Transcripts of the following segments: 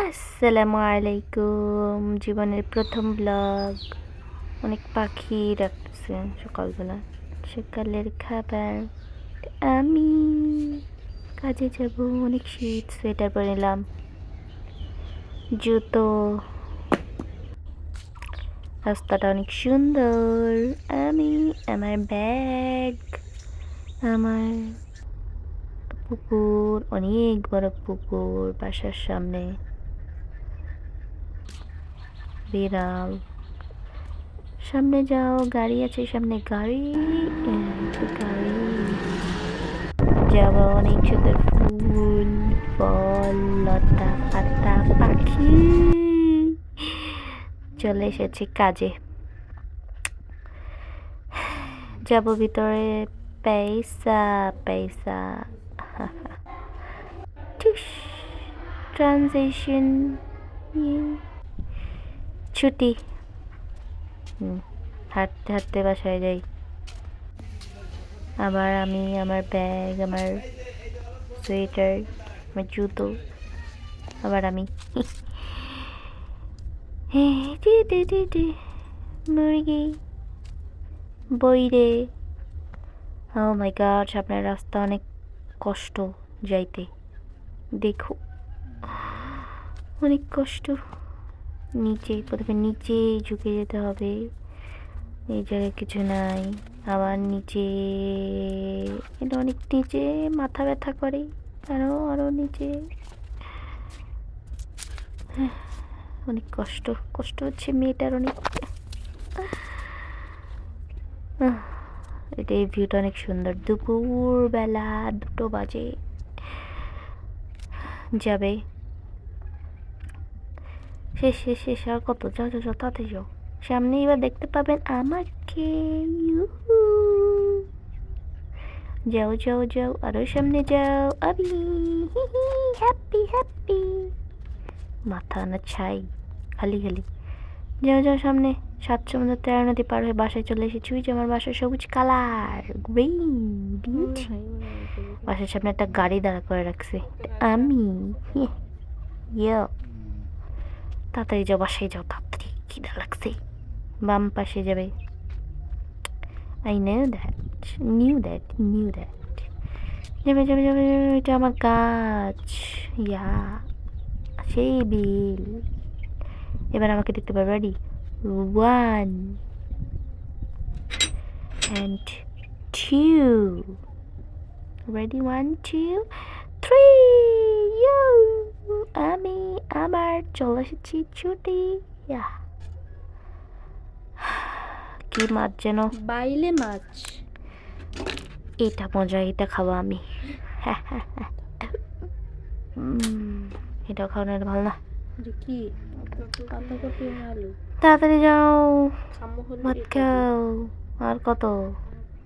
আসসালামু আলাইকুম। জীবনের প্রথম ব্লগ। অনেক পাখি ডাকতেছে সকালবেলা। সকালের খাবার আমি কাজে যাব। অনেক শীত, সোয়েটার পরে নিলাম, জুতো। রাস্তাটা অনেক সুন্দর। আমি আমার ব্যাগ, আমার পুকুর, অনেক বড় পুকুর বাসার সামনে, বিড়াল। সামনে যাও, গাড়ি আছে সামনে, গাড়ি গাড়ি। যাব, অনেক সুন্দর ফুল ফল, লতা পাতা, পাখি। চলে এসেছি কাজে। যাব ভিতরে। পয়সা পয়সা। ট্রানজিশন। ছুটি। হাঁটতে হাঁটতে বাসায় যাই। আবার আমি আমার ব্যাগ, আমার সোয়েটার, আমার জুতো, আবার আমি। মুরগি, বইরে। ও মাই গড, সামনের রাস্তা অনেক কষ্ট যাইতে। দেখো, অনেক কষ্ট। নিচে, প্রথমে নিচে ঝুঁকে যেতে হবে। এই জায়গায় কিছু নাই। আবার নিচে, এটা অনেক নিচে, মাথা ব্যথা করে। আরো আরো নিচে। অনেক কষ্ট, কষ্ট হচ্ছে মেয়েটার অনেক। এটা, এই ভিউটা অনেক সুন্দর। দুপুর বেলা 2টো বাজে। যাবে, শেষ শেষ শেষ। আর কত? যাও যাও যাও, তাড়াতাড়ি যাও। সামনে এবার দেখতে পাবেন আমাকে। যাও যাও যাও, আরো সামনে যাও। আমি হ্যাপি হ্যাপি। মাথা না ছাই, খালি খালি। যাও যাও সামনে। 7 সমুদ্র 13 নদী পার হয়ে বাসায় চলে এসেছি। ওই যে আমার বাসায় সবুজ কালার, গ্রিন বিউটি। বাসার সামনে একটা গাড়ি দাঁড়া করে রাখছে, আমি। ইয়ো, তাড়াতাড়ি যাও, বাসায় যাও তাড়াতাড়ি, খিদা লাগছে। বাম পাশে যাবে। I knew that, knew that. যাবে যাবে যাবে যাবে। এটা আমার গাছ। ইয়া, সেই বিল। এবার আমাকে দেখতে পাবে। রেডি? 1 and 2. Ready? 1 2 3. আমি আবার চলে এসেছি ছুটি। কি মাছ যেন? বাইলে মাছ। এটা মজা, এটা খাবো আমি। এটা খাওয়ানো, এটা ভালো না। কি পাতাকপি আলু? তাড়াতাড়ি যাও, আম্মু হলো ভাত খাও। আর কত?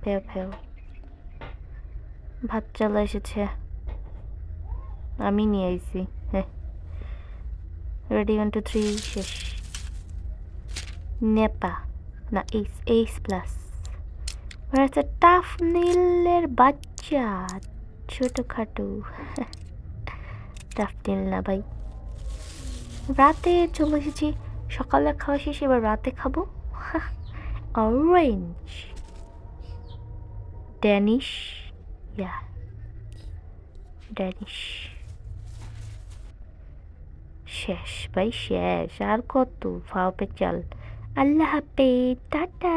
ফেও ফেও। ভাত চলে এসেছে, আমি নিয়ে আইছি। হ্যাঁ, রেডি? 1 2 3, শেষ। নেপা না, এইস, এইস প্লাস। একটা টাফ নীলের বাচ্চা, ছোটখাটো। টাফ নীল না ভাই। রাতে চলে এসেছি। সকালে খাওয়া শেষ, এবার রাতে খাবো অরেঞ্জ ড্যানিশ। ইয়া, ড্যানিশ। শেষ ভাই, শেষ। আর কত? ফাও পে চাল। আল্লাহ হাফেজ, টাটা।